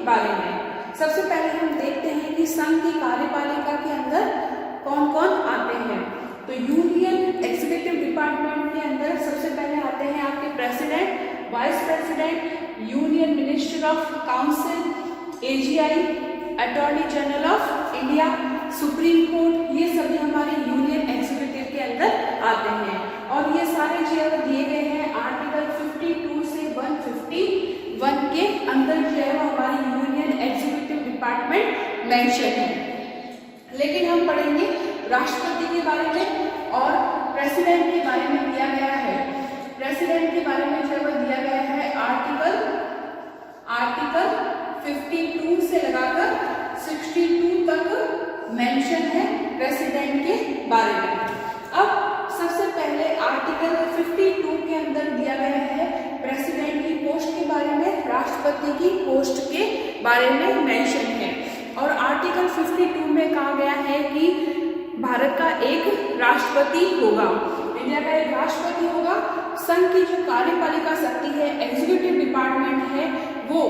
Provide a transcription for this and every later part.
बारे में। सबसे पहले हम देखते हैं कि संघ की कार्यपालिका के अंदर कौन कौन आते हैं। तो यूनियन एग्जीक्यूटिव डिपार्टमेंट के अंदर सबसे पहले आते हैं आपके president, vice president, union minister of council, AGI, attorney general of India, supreme court, ये सभी हमारे यूनियन एग्जीक्यूटिव के अंदर आते हैं। और ये सारे जो है दिए गए हैं आर्टिकल 52 से 151 के अंदर जो है वो हमारी यूनियन एग्जीक्यूटिव डिपार्टमेंट मेंशन है। लेकिन हम पढ़ेंगे राष्ट्रपति के बारे में और प्रेसिडेंट के बारे में दिया गया है। प्रेसिडेंट के बारे में जो दिया गया है आर्टिकल 52 से लगाकर 62 तक मेंशन है प्रेसिडेंट के बारे में। अब सबसे पहले आर्टिकल 52 के अंदर दिया गया है प्रेसिडेंट की पोस्ट के बारे में, राष्ट्रपति की पोस्ट के बारे में मेंशन है। और आर्टिकल 52 में कहा गया है कि भारत का एक राष्ट्रपति होगा, इंडिया का एक राष्ट्रपति होगा। संघ की जो कार्यपालिका शक्ति है, एग्जीक्यूटिव डिपार्टमेंट है, वो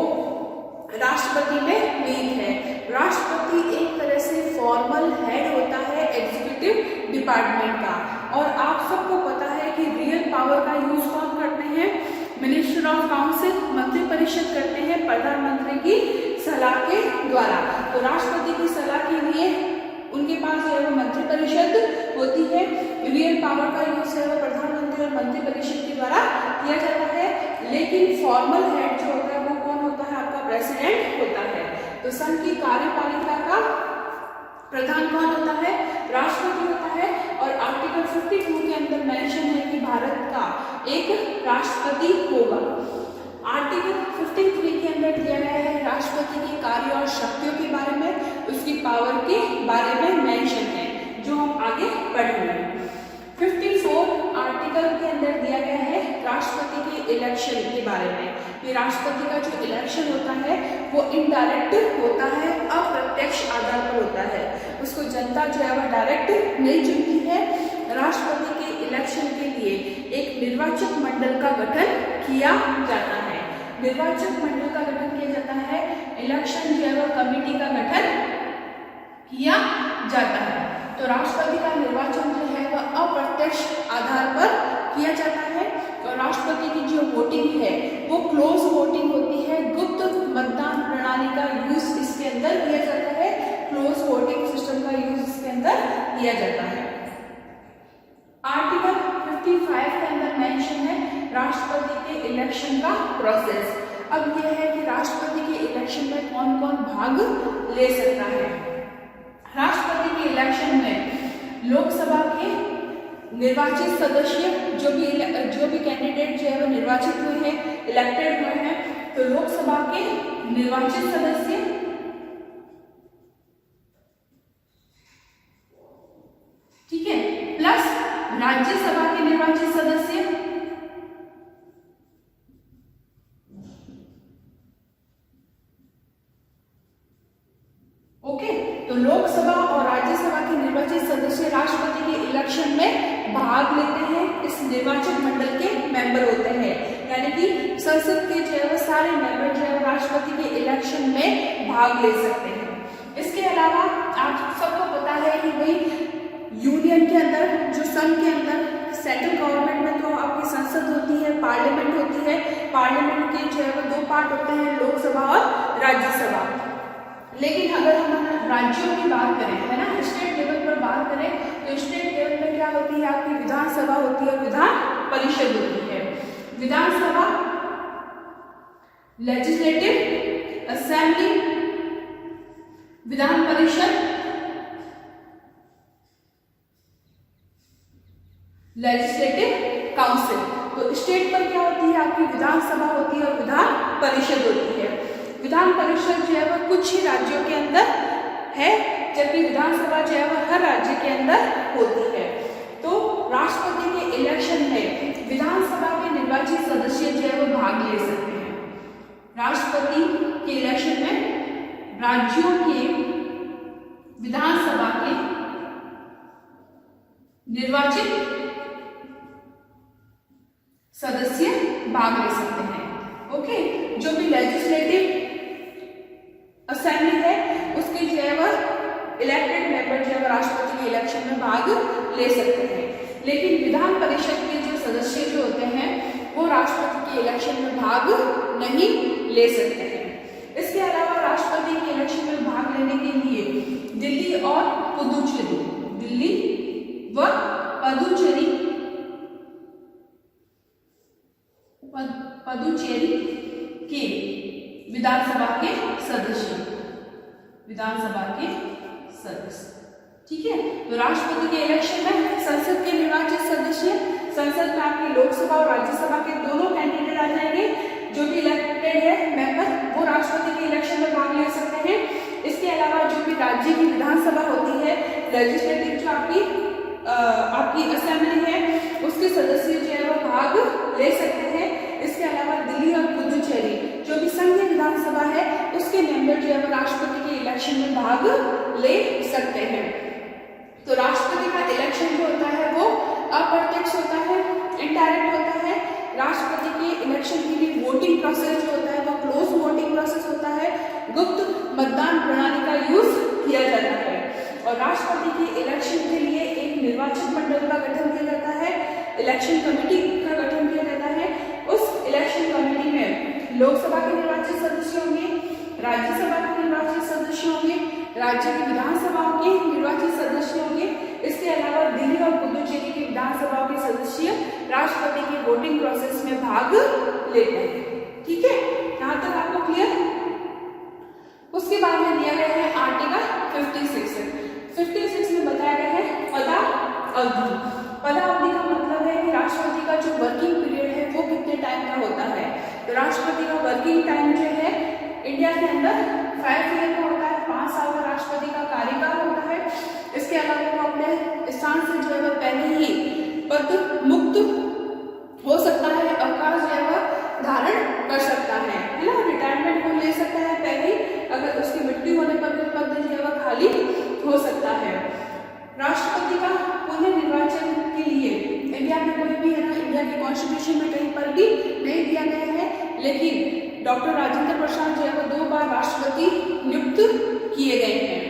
राष्ट्रपति में लीन है। राष्ट्रपति एक तरह से फॉर्मल हेड होता है एग्जीक्यूटिव डिपार्टमेंट का। और आप सबको पता है कि रियल पावर का यूज कौन करते हैं, मिनिस्टर ऑफ काउंसिल, मंत्रिपरिषद करते हैं प्रधानमंत्री की सलाह के द्वारा। तो राष्ट्रपति की सलाह के लिए उनके पास जो है वो मंत्रिपरिषद होती है। रियल पावर का यूज है वो प्रधानमंत्री और मंत्रिपरिषद के द्वारा किया जाता है। लेकिन फॉर्मल हेड जो होता है वो कौन होता है, आपका प्रेसिडेंट होता है। तो संघ की कार्यपालिका का प्रधान कौन होता है, राष्ट्रपति होता है। और आर्टिकल 52 के अंदर मेंशन है कि भारत का एक राष्ट्रपति होगा। आर्टिकल 53 के अंदर दिया गया है राष्ट्रपति के कार्य और शक्तियों के बारे में, उसकी पावर के बारे में मेंशन है, जो हम आगे पढ़ेंगे। 54 आर्टिकल के अंदर दिया गया है राष्ट्रपति के इलेक्शन के बारे में। ये राष्ट्रपति का जो इलेक्शन होता है वो इनडायरेक्ट होता है, अप्रत्यक्ष आधार पर होता है। उसको जनता जो है वह डायरेक्ट नहीं चुनती है। राष्ट्रपति के इलेक्शन के लिए एक निर्वाचक मंडल का गठन किया जाता है। निर्वाचक मंडल का गठन किया जाता है, इलेक्शन जो है वह कमेटी का गठन किया जाता है। तो राष्ट्रपति का निर्वाचन जो है वह अप्रत्यक्ष आधार पर किया जाता है। और राष्ट्रपति की जो वोटिंग है वो क्लोज वोटिंग होती है, गुप्त मतदान प्रणाली का यूज इसके अंदर किया जाता है, क्लोज वोटिंग सिस्टम का यूज इसके अंदर किया जाता है। आर्टिकल 55 के अंदर मेंशन है राष्ट्रपति के इलेक्शन का प्रोसेस। अब यह है कि राष्ट्रपति के इलेक्शन में कौन कौन भाग ले सकता है। राष्ट्रपति के इलेक्शन में लोकसभा के निर्वाचित सदस्य जो भी कैंडिडेट जो है वो निर्वाचित हुए हैं, इलेक्टेड हुए हैं, तो लोकसभा के निर्वाचित सदस्य, ठीक है, प्लस राज्यसभा के निर्वाचित सदस्य, ओके। तो लोकसभा और राज्यसभा के निर्वाचित सदस्य राष्ट्रपति के इलेक्शन में भाग लेते हैं, इस निर्वाचक मंडल के मेंबर होते हैं। यानी कि संसद के जो है वो सारे मेंबर जो है राष्ट्रपति के इलेक्शन में भाग ले सकते हैं। इसके अलावा आप सबको पता है कि भाई यूनियन के अंदर, जो संघ के अंदर सेंट्रल गवर्नमेंट में तो आपकी संसद होती है, पार्लियामेंट होती है। पार्लियामेंट के जो है वो दो पार्ट होते हैं, लोकसभा और राज्यसभा। लेकिन अगर हम राज्यों की बात करें, है ना, स्टेट लेवल पर बात करें, तो स्टेट लेवल में क्या होती है, आपकी विधानसभा होती है, विधान परिषद होती है। विधानसभा legislative assembly, Vidhan Parishad legislative council. तो स्टेट पर क्या होती है, आपकी विधानसभा होती है और विधान परिषद होती है। विधान परिषद जो है वह कुछ ही राज्यों के अंदर है, जबकि विधानसभा जो है वह हर राज्य के अंदर होती है। तो राष्ट्रपति के इलेक्शन में विधानसभा के निर्वाचित सदस्य जो है वो भाग ले सकते हैं। राष्ट्रपति के इलेक्शन में राज्यों के विधानसभा के निर्वाचित सदस्य भाग ले सकते हैं। ओके, जो भी लेजिस्लेटिव इलेक्शन में भाग नहीं ले सकते हैं। इसके अलावा राष्ट्रपति के इलेक्शन में भाग लेने के लिए दिल्ली और पुदुचेरी, दिल्ली व पुदुचेरी के विधानसभा के सदस्य, ठीक है। तो राष्ट्रपति के इलेक्शन में संसद के निर्वाचित सदस्य, संसद में आपके लोकसभा और राज्यसभा के दोनों कैंडिडेट आ जाएंगे। जो भी इलेक्टेड है मेंबर वो राष्ट्रपति के इलेक्शन में भाग ले सकते हैं। इसके अलावा जो भी राज्य की विधानसभा होती है, लेजिस्लेटिव जो आपकी असेंबली है, उसके सदस्य जो है वो भाग ले सकते हैं। इसके अलावा दिल्ली और पुदुचेरी जो भी संघीय विधानसभा है उसके मेंबर जो है वो राष्ट्रपति के इलेक्शन में भाग ले सकते हैं। तो राष्ट्रपति का इलेक्शन जो होता है वो अप्रत्यक्ष होता है, इनडायरेक्ट होता है। राष्ट्रपति के इलेक्शन के लिए वोटिंग प्रोसेस जो होता है वो क्लोज वोटिंग प्रोसेस होता है, गुप्त मतदान प्रणाली का यूज किया जाता है। और राष्ट्रपति के इलेक्शन के लिए एक निर्वाचन मंडल का गठन किया जाता है, इलेक्शन कमेटी का गठन किया जाता है। उस इलेक्शन कमेटी में लोकसभा के निर्वाचित सदस्य होंगे, राज्यसभा के निर्वाचित सदस्य होंगे, राज्य की विधानसभाओं के निर्वाचित सदस्य होंगे। इसके अलावा दिल्ली और पुदुचेरी की विधानसभाओं के सदस्य राष्ट्रपति के वोटिंग प्रोसेस में भाग लेते हैं। ठीक है, यहाँ तक आपको क्लियर। उसके बाद में दिया गया है आर्टिकल 56 में बताया गया है पदा अवधि। पदा अवधि का मतलब है कि राष्ट्रपति का जो वर्किंग पीरियड है वो कितने टाइम का होता है। तो राष्ट्रपति का वर्किंग टाइम जो है इंडिया के अंदर 5 ईयर का होता है, 5 साल का राष्ट्रपति का कार्यकाल होता है। इसके अलावा वो अपने स्थान से जो है वह पहले ही पद मुक्त हो सकता है, अवकाश जो है वह धारण कर सकता है ना, रिटायरमेंट को ले सकता है पहले ही, अगर उसकी मृत्यु होने पर भी पद जो है वह खाली हो सकता है। राष्ट्रपति का पुनः निर्वाचन के लिए इंडिया में कोई भी है ना, इंडिया के कॉन्स्टिट्यूशन में कहीं पर भी नहीं दिया गया है, लेकिन डॉक्टर राजेंद्र प्रसाद जो है वो 2 बार राष्ट्रपति नियुक्त किए गए हैं।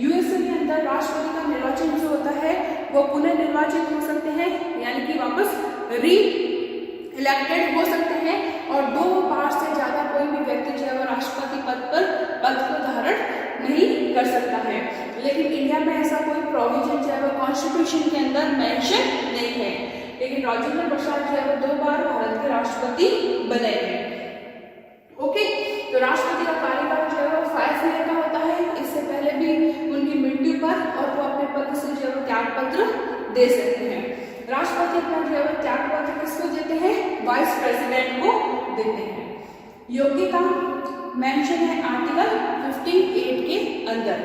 यूएसए के अंदर राष्ट्रपति का निर्वाचन जो होता है वो पुनः निर्वाचित हो सकते हैं, यानी कि वापस री इलेक्टेड हो सकते हैं, और 2 बार से ज्यादा कोई भी व्यक्ति जो है वो राष्ट्रपति पद को धारण नहीं कर सकता है। लेकिन इंडिया में ऐसा कोई प्रोविजन जो है वो कॉन्स्टिट्यूशन के अंदर मेंशन नहीं है। लेकिन राजेंद्र प्रसाद जो है वो 2 बार भारत के राष्ट्रपति बने हैं। ओके, तो राष्ट्रपति का कार्यकाल जो है वो 5 ईयर का होता है। इससे पहले भी उनकी मृत्यु पर और वो अपने पद से जो है वो त्याग पत्र दे सकते हैं। राष्ट्रपति अपना जो है वो त्याग पत्र किसको देते हैं? वाइस प्रेसिडेंट को देते हैं। योग्यता मेंशन है आर्टिकल 58 के अंदर।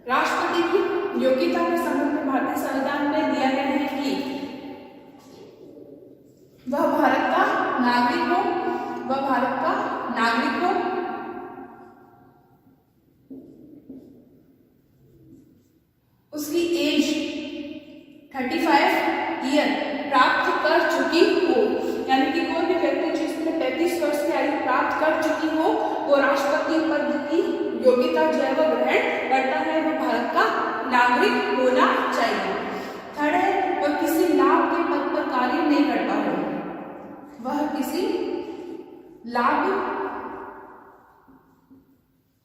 राष्ट्रपति की योग्यता के संबंध में भारतीय संविधान में दिया गया है कि वह भारत का नागरिक हो, उसकी एज 35 ईयर प्राप्त कर चुकी हो, यानी कि कोई भी व्यक्ति जिसने 35 वर्ष की आयु प्राप्त कर चुकी हो वो राष्ट्रपति पद की योग्यता जो है वो ग्रहण करता है, वो भारत का नागरिक होना चाहिए। थर्ड है, वह किसी लाभ के पद पर कार्य नहीं करता हो, वह किसी लाभ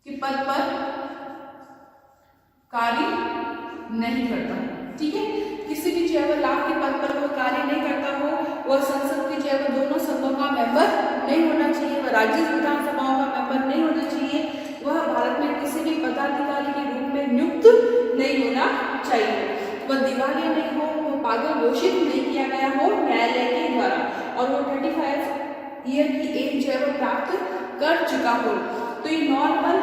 के पद पर कार्य नहीं करता। ठीक है, किसी भी जो है वो लाभ के पद पर वो कार्य नहीं करता हो, वह संसद की जो है वो दोनों सदनों का मेंबर नहीं होना चाहिए, वह राज्य विधानसभाओं का मेंबर नहीं होना चाहिए, वह भारत में किसी भी पदाधिकारी के रूप में नियुक्त नहीं होना चाहिए, वह दिवालिया नहीं हो, वो पागल घोषित नहीं किया गया हो न्यायालय के द्वारा, और वो 35 ईयर की एज जो है वो प्राप्त कर चुका हो। तो ये नॉर्मल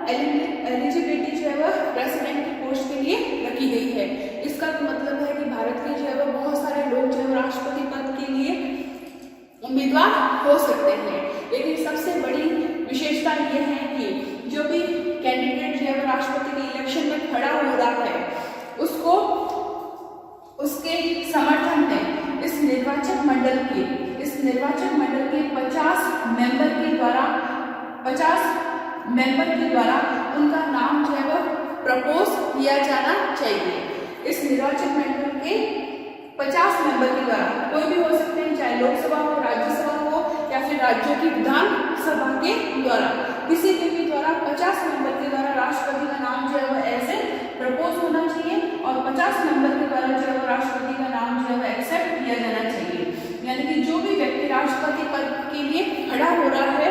एलिजिबिलिटी जो है वह प्रेसिडेंट की पोस्ट के लिए रखी गई है। इसका मतलब है कि भारत के जो है वो बहुत सारे लोग जो है राष्ट्रपति पद के लिए उम्मीदवार हो सकते हैं, लेकिन सबसे बड़ी विशेषता ये है कि जो भी कैंडिडेट जो है वो राष्ट्रपति के इलेक्शन में खड़ा हो रहा है उसको उसके समर्थन में इस निर्वाचक मंडल के 50 मेंबर के द्वारा उनका नाम जो है वो प्रपोज किया जाना चाहिए। इस निर्वाचक मंडल के 50 मेंबर के द्वारा कोई भी हो सकते हैं, चाहे लोकसभा हो, राज्यसभा हो, राज्यों की विधानसभा के द्वारा, किसी के भी द्वारा 50 मेंबर के द्वारा राष्ट्रपति का नाम जो है वो ऐसे प्रपोज होना चाहिए और 50 मेंबर के द्वारा जो है वो राष्ट्रपति का नाम जो है वो एक्सेप्ट किया जाना चाहिए। यानी कि जो भी व्यक्ति राष्ट्रपति पद के लिए खड़ा हो रहा है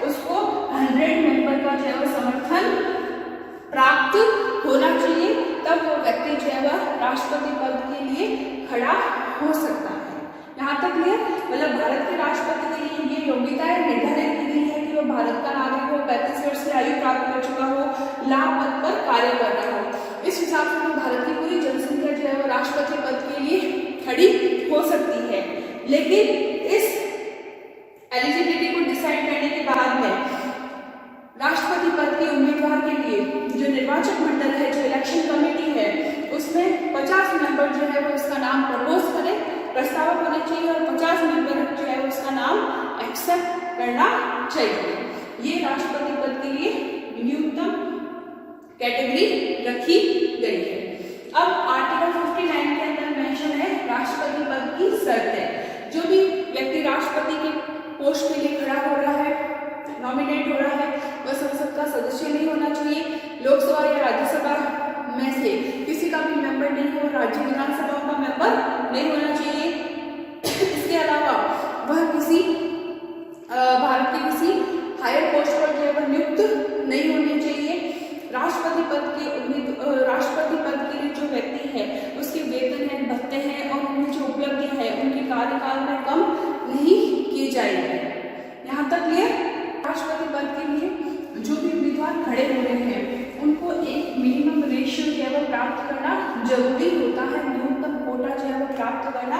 उसको 100 मेंबर का जो है वो समर्थन प्राप्त होना चाहिए, तब वो व्यक्ति जो है वह राष्ट्रपति पद के लिए खड़ा हो सकता है। यहाँ तक क्लियर? मतलब भारत के राष्ट्रपति के लिए ये योग्यताएं निर्धारित की गई है कि वह भारत का नागरिक हो, 35 वर्ष की आयु प्राप्त कर चुका हो, लाभ पद पर कार्य कर रहा हो। इस हिसाब से भारत की पूरी जनसंख्या जो है वो राष्ट्रपति पद के लिए खड़ी हो सकती है। लेकिन इस एलिजिबिलिटी को डिसाइड करने के बाद में राष्ट्रपति पद के उम्मीदवार के लिए जो निर्वाचक मंडल है, जो इलेक्शन कमेटी है, उसमें 50 मेंबर जो है वो उसका नाम प्रपोज करें, प्रस्तावक होने चाहिए और 50 मेंबर जो है उसका नाम एक्सेप्ट करना चाहिए। ये राष्ट्रपति पद के लिए न्यूनतम कैटेगरी रखी गई है। अब आर्टिकल 59 के अंदर मेंशन है राष्ट्रपति पद की शर्तें। जो भी व्यक्ति राष्ट्रपति के पोस्ट के लिए खड़ा हो रहा है, नॉमिनेट हो रहा है, वह संसद का सदस्य नहीं होना चाहिए, लोकसभा या राज्यसभा में से किसी का भी मेंबर नहीं हो, राज्य विधानसभा का मेंबर नहीं होना चाहिए। इसके अलावा वह किसी भारत के किसी हायर पोस्ट पर जो है वह नियुक्त नहीं होने चाहिए। राष्ट्रपति पद के लिए जो व्यक्ति है उसके वेतन है, भत्ते हैं और उनकी जो उपलब्धियां है उनके कार्यकाल में कम नहीं की जाएगी। यहाँ तक क्लियर? राष्ट्रपति पद के लिए जो भी उम्मीदवार खड़े हो रहे हैं उनको एक मिनिमम रेशियो जो है वो प्राप्त करना जरूरी होता है, न्यूनतम कोटा जो है वो प्राप्त करना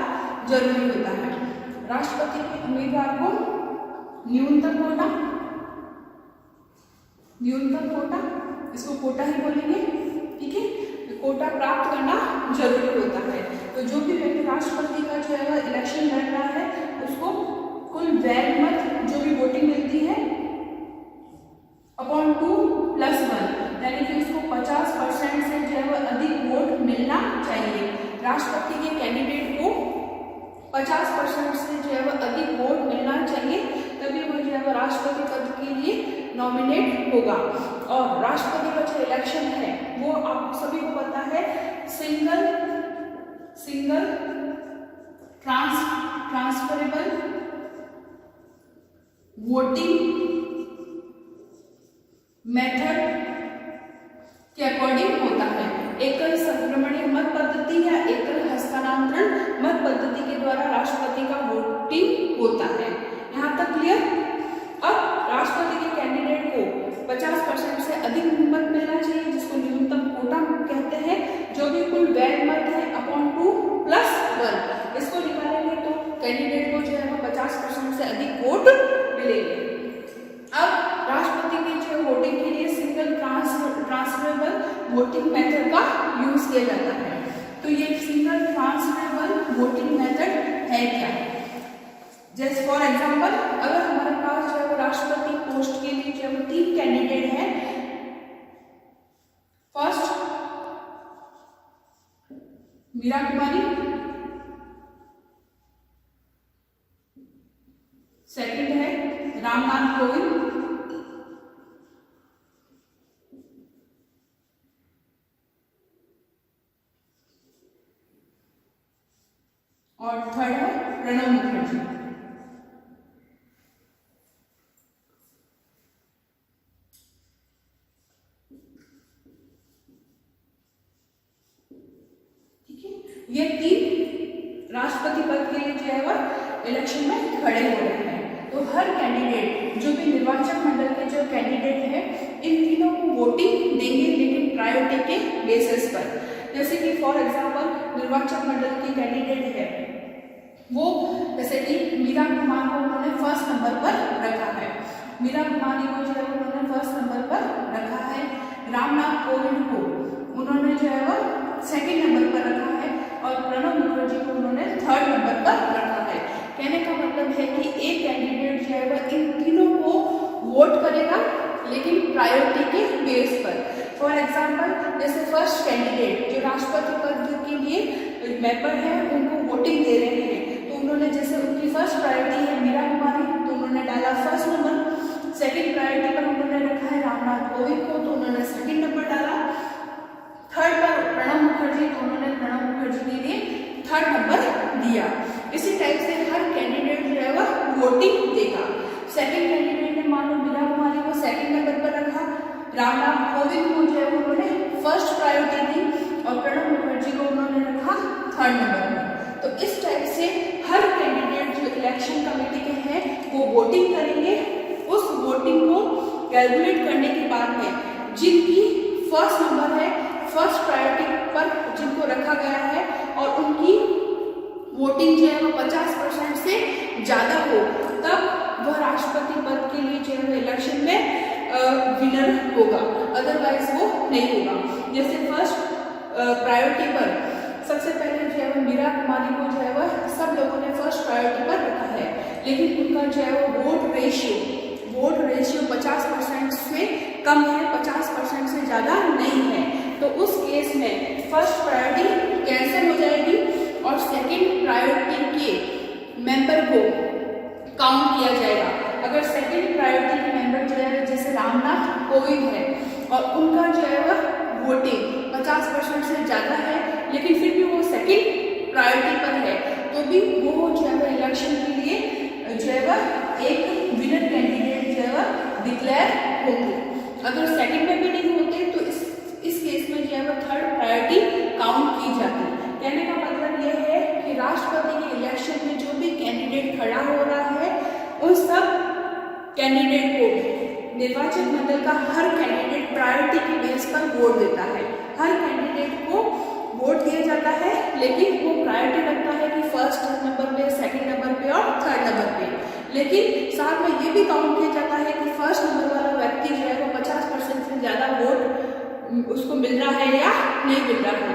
जरूरी होता है। राष्ट्रपति के उम्मीदवार को न्यूनतम कोटा, इसको कोटा ही बोलेंगे, ठीक है, कोटा प्राप्त करना जरूरी होता है। तो जो भी व्यक्ति राष्ट्रपति का जो है वो इलेक्शन लड़ रहा है उसको कुल वैध मत जो भी वोटिंग मिलती है अपॉन 2+1, यानी कि उसको 50% से जो है वो अधिक वोट मिलना चाहिए। राष्ट्रपति के कैंडिडेट को 50% से जो है वो अधिक वोट मिलना चाहिए, तभी वो जो है वो राष्ट्रपति पद के लिए नॉमिनेट होगा। और राष्ट्रपति का जो इलेक्शन है वो आप सभी को पता है सिंगल ट्रांसफरेबल वोटिंग मेथड के अकॉर्डिंग होता है। एकल संक्रमणीय मत पद्धति या एकल हस्तांतरण मत पद्धति के द्वारा राष्ट्रपति का वोटिंग होता है। यहाँ तक क्लियर? अब राष्ट्रपति के कैंडिडेट को 50% से अधिक मत मिलना चाहिए, जिसको न्यूनतम कोटा कहते हैं। जो भी कुल वैध मत है अपॉन 2+1, इसको निकालेंगे तो कैंडिडेट को जो है वो 50% से अधिक वोट मिलेंगे। अब राष्ट्रपति की जो वोटिंग के लिए सिंगल ट्रांसफरेबल वोटिंग मेथड का यूज किया जाता है। तो ये सिंगल ट्रांसफरेबल वोटिंग मेथड है क्या? जैसे फॉर एग्जांपल अगर हमारे पास जो है वो राष्ट्रपति पोस्ट के लिए जो है 3 कैंडिडेट हैं, फर्स्ट मीरा कुमारी, सेकंड है रामनाथ कोविंद, और थर्ड है प्रणब मुखर्जी। ठीक है, ये 3 राष्ट्रपति पद के लिए जो है वह इलेक्शन में खड़े हो रहे हैं। तो हर कैंडिडेट जो भी निर्वाचक मंडल के जो कैंडिडेट हैं इन तीनों को वोटिंग देंगे, लेकिन प्रायोरिटी के बेसिस पर। जैसे कि फॉर एग्जांपल निर्वाचक मंडल के कैंडिडेट है वो, जैसे कि मीरा कुमार को उन्होंने फर्स्ट नंबर पर रखा है, मीरा कुमारी को जो है उन्होंने फर्स्ट नंबर पर रखा है, रामनाथ कोविंद को उन्होंने जो है वो सेकंड नंबर पर रखा है और प्रणब मुखर्जी को उन्होंने थर्ड नंबर पर रखा है। कहने का मतलब है कि एक कैंडिडेट जो है वह इन तीनों को वोट करेगा, लेकिन प्रायोरिटी के बेस पर। फॉर एग्जांपल जैसे फर्स्ट कैंडिडेट जो राष्ट्रपति पद के लिए मेंबर है उनको वोटिंग दे रहे हैं, तो उन्होंने जैसे उनकी फर्स्ट प्रायोरिटी है मीरा कुमारी, तो उन्होंने डाल कोविंद को, तो उन्होंने सेकंड नंबर डाला। थर्ड पर प्रणब मुखर्जी, तो उन्होंने प्रणब मुखर्जी के लिए थर्ड नंबर दिया। इसी टाइप से हर कैंडिडेट जो है वह वोटिंग देगा। सेकंड कैंडिडेट ने मान लो मीरा कुमारी को सेकंड नंबर पर रखा, रामनाथ कोविंद को जो है उन्होंने फर्स्ट प्रायोरिटी दी और प्रणब मुखर्जी को उन्होंने रखा थर्ड नंबर पर। तो इस टाइप से हर कैंडिडेट जो इलेक्शन कमेटी के हैं वो वोटिंग करेंगे। उस वोटिंग को कैलकुलेट करने के बाद में जिनकी फर्स्ट नंबर है, फर्स्ट प्रायोरिटी पर जिनको रखा गया है और उनकी वोटिंग जो है वो 50% से ज़्यादा हो, तब वह राष्ट्रपति पद के लिए जो है इलेक्शन में विनर होगा, अदरवाइज वो नहीं होगा। जैसे फर्स्ट प्रायोरिटी पर सबसे पहले जो है मीरा कुमारी को जो है वह सब लोगों ने फर्स्ट प्रायोरिटी पर रखा है, लेकिन उनका जो है वो वोट रेशियो 50% से कम है, 50% से ज़्यादा नहीं है। तो उस केस में फर्स्ट प्रायोरिटी कैंसिल हो जाएगी और सेकंड प्रायोरिटी के मेंबर को काउंट किया जाएगा। अगर सेकंड प्रायोरिटी के मेंबर जो है जैसे रामनाथ कोविंद है और उनका जो है वह वोटिंग 50% से ज़्यादा है, लेकिन फिर भी वो सेकंड प्रायोरिटी पर है, तो भी वो जो है वह इलेक्शन के लिए जो है वह एक विनर कैंडिडेट जो है वह डिक्लेयर होंगे। अगर सेकंड में भी नहीं होते तो इस केस में जो है वह थर्ड प्रायोरिटी काउंट की जाती है। कहने का मतलब यह है कि राष्ट्रपति के इलेक्शन में जो भी कैंडिडेट खड़ा हो रहा है उन सब कैंडिडेट को निर्वाचन मंडल का हर कैंडिडेट प्रायोरिटी के बेस पर वोट देता है। हर कैंडिडेट को वोट दिया जाता है, लेकिन वो प्रायोरिटी रखता है कि फर्स्ट नंबर पे, सेकंड नंबर पे और थर्ड नंबर पे। लेकिन साथ में ये भी काउंट किया जाता है कि फर्स्ट नंबर वाला व्यक्ति जो है वो 50% से ज़्यादा वोट उसको मिल रहा है या नहीं मिल रहा है,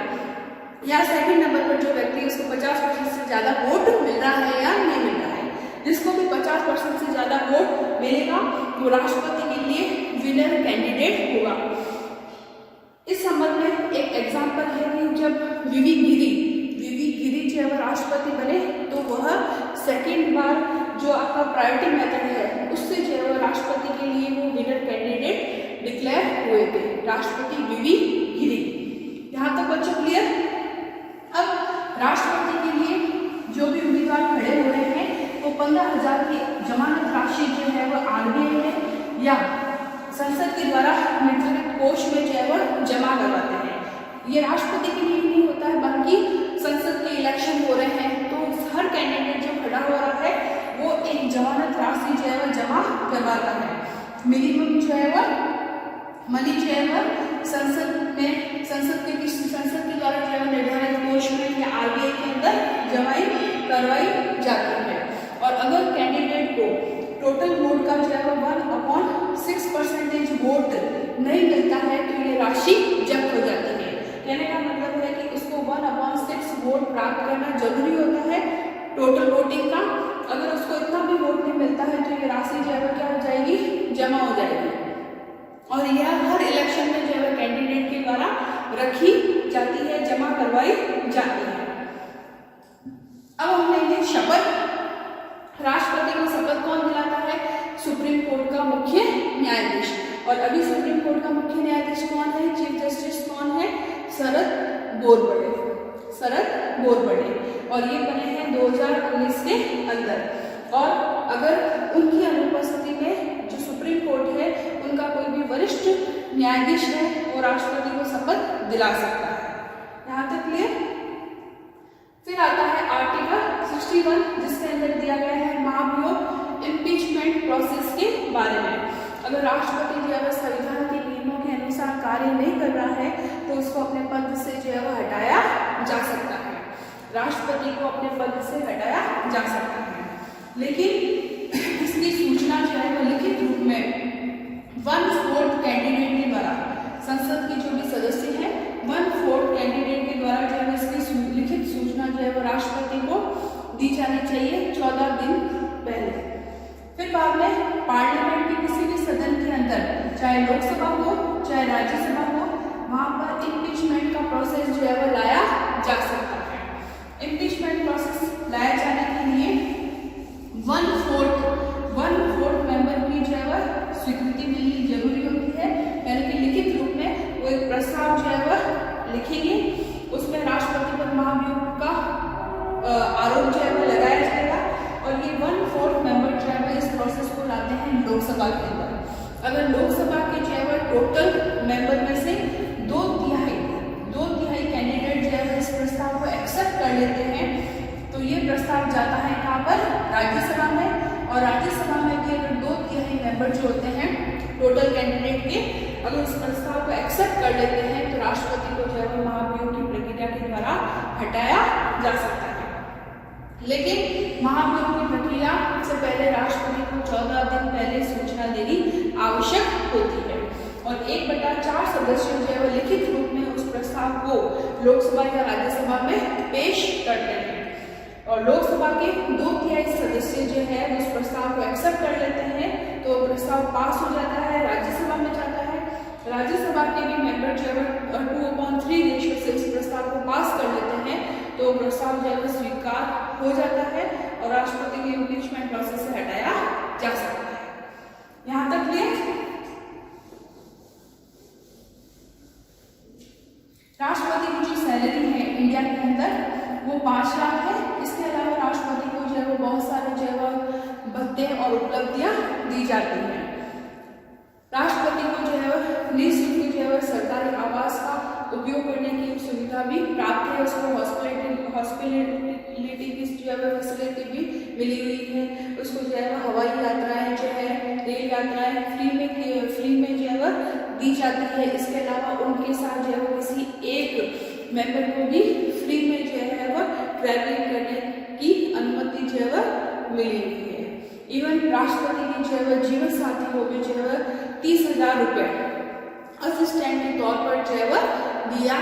या सेकंड नंबर पर जो व्यक्ति उसको 50% से ज़्यादा वोट मिल रहा है या नहीं मिल रहा है। जिसको भी 50% से ज़्यादा वोट मिलेगा वो राष्ट्रपति के लिए विनर कैंडिडेट होगा। इस संबंध में एक एग्जाम्पल है कि जब वीवी गिरी जो है राष्ट्रपति बने तो वह सेकंड बार जो आपका प्रायोरिटी मेथड है उससे जो है राष्ट्रपति के लिए वो विनर कैंडिडेट डिक्लेयर हुए थे, राष्ट्रपति वीवी गिरी। यहाँ तक बच्चों क्लियर। अब राष्ट्रपति के लिए जो भी उम्मीदवार खड़े हो रहे हैं वो 15,000 की जमानत राशि जो है वह आरबीआई में या संसद के द्वारा निर्धारित कोष में जो है वह जमा करवाते हैं। ये राष्ट्रपति के लिए नहीं होता है, बल्कि संसद के इलेक्शन हो रहे हैं तो हर कैंडिडेट जो खड़ा हो रहा है वो एक जमानत राशि जो है वह जमा करवाता है। मिनिमम जो है वह मनी जो है वह संसद के द्वारा जो है निर्धारित कोष में या आरबीआई के अंदर जमाई करवाई जाती है। और अगर कैंडिडेट को टोटल वोट का जो है 1/6% वोट नहीं मिलता है तो ये राशि जब्त हो जाती है। कहने का मतलब है कि उसको 1/6 वोट प्राप्त करना जरूरी होता है टोटल वोटिंग का। अगर उसको इतना भी वोट नहीं मिलता है तो ये राशि जो है क्या हो जाएगी, जमा हो जाएगी। और यह हर इलेक्शन में जो है कैंडिडेट के द्वारा रखी जाती है, जमा करवाई जाती है। अब हम लेंगे शपथ। राष्ट्रपति को शपथ कौन दिलाता है? सुप्रीम कोर्ट का मुख्य न्यायाधीश। और अभी सुप्रीम कोर्ट का मुख्य न्यायाधीश कौन है? चीफ जस्टिस कौन है? शरद बोरबड़े। और ये बने हैं 2019 के अंदर। और अगर उनकी अनुपस्थिति में जो सुप्रीम कोर्ट है उनका कोई भी वरिष्ठ न्यायाधीश है वो राष्ट्रपति को शपथ दिला सकता है। यहाँ तक क्लियर। फिर आता है आर्टिकल 61 जिसके अंदर दिया गया है महाभियोग इम्पीचमेंट प्रोसेस के बारे में। अगर राष्ट्रपति जो है संविधान के नियमों के अनुसार कार्य नहीं कर रहा है तो उसको अपने पद से जो है वह हटाया जा सकता है। राष्ट्रपति को अपने पद से हटाया जा सकता है, लेकिन इसकी सूचना जो है वह लिखित रूप में 1/4 कैंडिडेट के द्वारा, संसद के जो भी सदस्य हैं 1/4 कैंडिडेट के द्वारा जो है इसकी लिखित सूचना जो है वो राष्ट्रपति को दी जानी चाहिए 14 दिन पहले। फिर बाद में पार्लियामेंट के किसी भी सदन के अंदर, चाहे लोकसभा हो चाहे राज्यसभा हो, वहां पर इम्पीचमेंट का प्रोसेस जो है वो लाया जा सकता है। इम्पीचमेंट प्रोसेस लाया जाने के लिए 1/4 मेंबर की जो है वह स्वीकृति मिलनी जरूरी होती है। लोकसभा के अंदर। अगर लोकसभा के जो है वो टोटल मेंबर में से दो तिहाई कैंडिडेट जो है इस प्रस्ताव को एक्सेप्ट कर लेते हैं तो ये प्रस्ताव जाता है कहाँ पर, राज्यसभा में। और राज्यसभा में भी अगर 2/3 मेंबर जो होते हैं टोटल कैंडिडेट के अगर उस प्रस्ताव को एक्सेप्ट कर लेते हैं तो राष्ट्रपति को जो है वो महाभियोग की प्रक्रिया के द्वारा हटाया जा सकता है। लेकिन महाभियोग की प्रक्रिया से पहले राष्ट्रपति को 14 दिन पहले सूचना देनी आवश्यक होती है और 1/4 सदस्य जो है वो लिखित रूप में उस प्रस्ताव को लोकसभा या राज्यसभा में पेश करते हैं और लोकसभा के 2/3 सदस्य जो है उस प्रस्ताव को एक्सेप्ट कर लेते हैं तो प्रस्ताव पास हो जाता है, राज्यसभा में जाता है। राज्यसभा के भी मेंबर जो है 2/3 रेशियो से इस प्रस्ताव को पास कर लेते हैं तो प्रस्ताव जो है स्वीकार हो जाता है और राष्ट्रपति के इम्पीचमेंट प्रोसेस से हटाया जा सकता है। यहाँ तक क्लियर? राष्ट्रपति की जो सैलरी है इंडिया के अंदर वो 5 लाख है। इसके अलावा राष्ट्रपति को जो है वो बहुत सारे जो है भत्ते और उपलब्धियां दी जाती हैं। राष्ट्रपति को जो है निःशुल्क जो है सरकारी आवास का उपयोग करने की सुविधा भी प्राप्त है। उसको हॉस्पिटलिटी की जो है फैसिलिटी भी मिली हुई है। उसको जो है हवाई यात्राएं जो है रेल यात्राएं फ्री में जो है दी जाती है। इसके अलावा उनके साथ जो है किसी एक मेंबर को भी फ्री में जो है ट्रैवलिंग करने की अनुमति जो है मिली हुई है। इवन राष्ट्रपति की जो है जीवन साथी को भी जो है 30,000 रुपये असिस्टेंट के तौर पर जो है दिया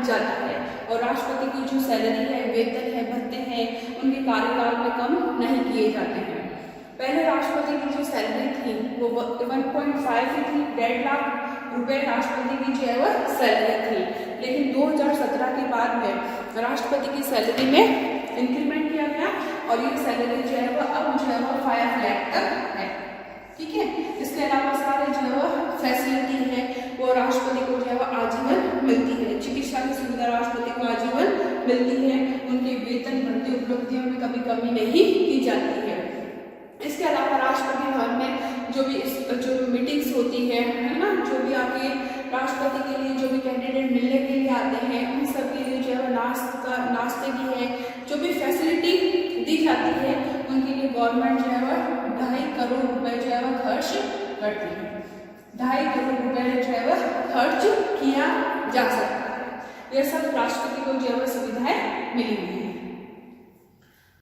जाता है और राष्ट्रपति की जो सैलरी है, वेतन है, भत्ते हैं उनके कार्यकाल में कम नहीं किए जाते हैं। पहले राष्ट्रपति की जो सैलरी थी वो 1.5 ही थी, 1.5 लाख रुपए राष्ट्रपति की जो है सैलरी थी। लेकिन 2017 के बाद में राष्ट्रपति की सैलरी में इंक्रीमेंट किया गया और ये सैलरी जो है अब जो है 5 लाख तक है। ठीक है। इसके अलावा सारे जो है फैसिलिटी है वो राष्ट्रपति को जो है आजीवन मिलती है। चिकित्सा की सुविधा राष्ट्रपति को आजीवन मिलती है। उनके वेतन भत्ते उपलब्धियों में कभी कमी नहीं की जाती है। इसके अलावा राष्ट्रपति भवन में जो मीटिंग्स होती है ना, जो भी आगे राष्ट्रपति के लिए जो भी कैंडिडेट मिलने के लिए आते हैं उन सब के लिए जो है नाश्ते की है जो भी फैसिलिटी दी जाती है उनके लिए गवर्नमेंट जो है 2.5 करोड़ रुपए जो है खर्च करती है। 2.5 करोड़ रुपए जो है खर्च किया जा सकता है। यह सब राष्ट्रपति को जो है सुविधाएं मिली हुई है।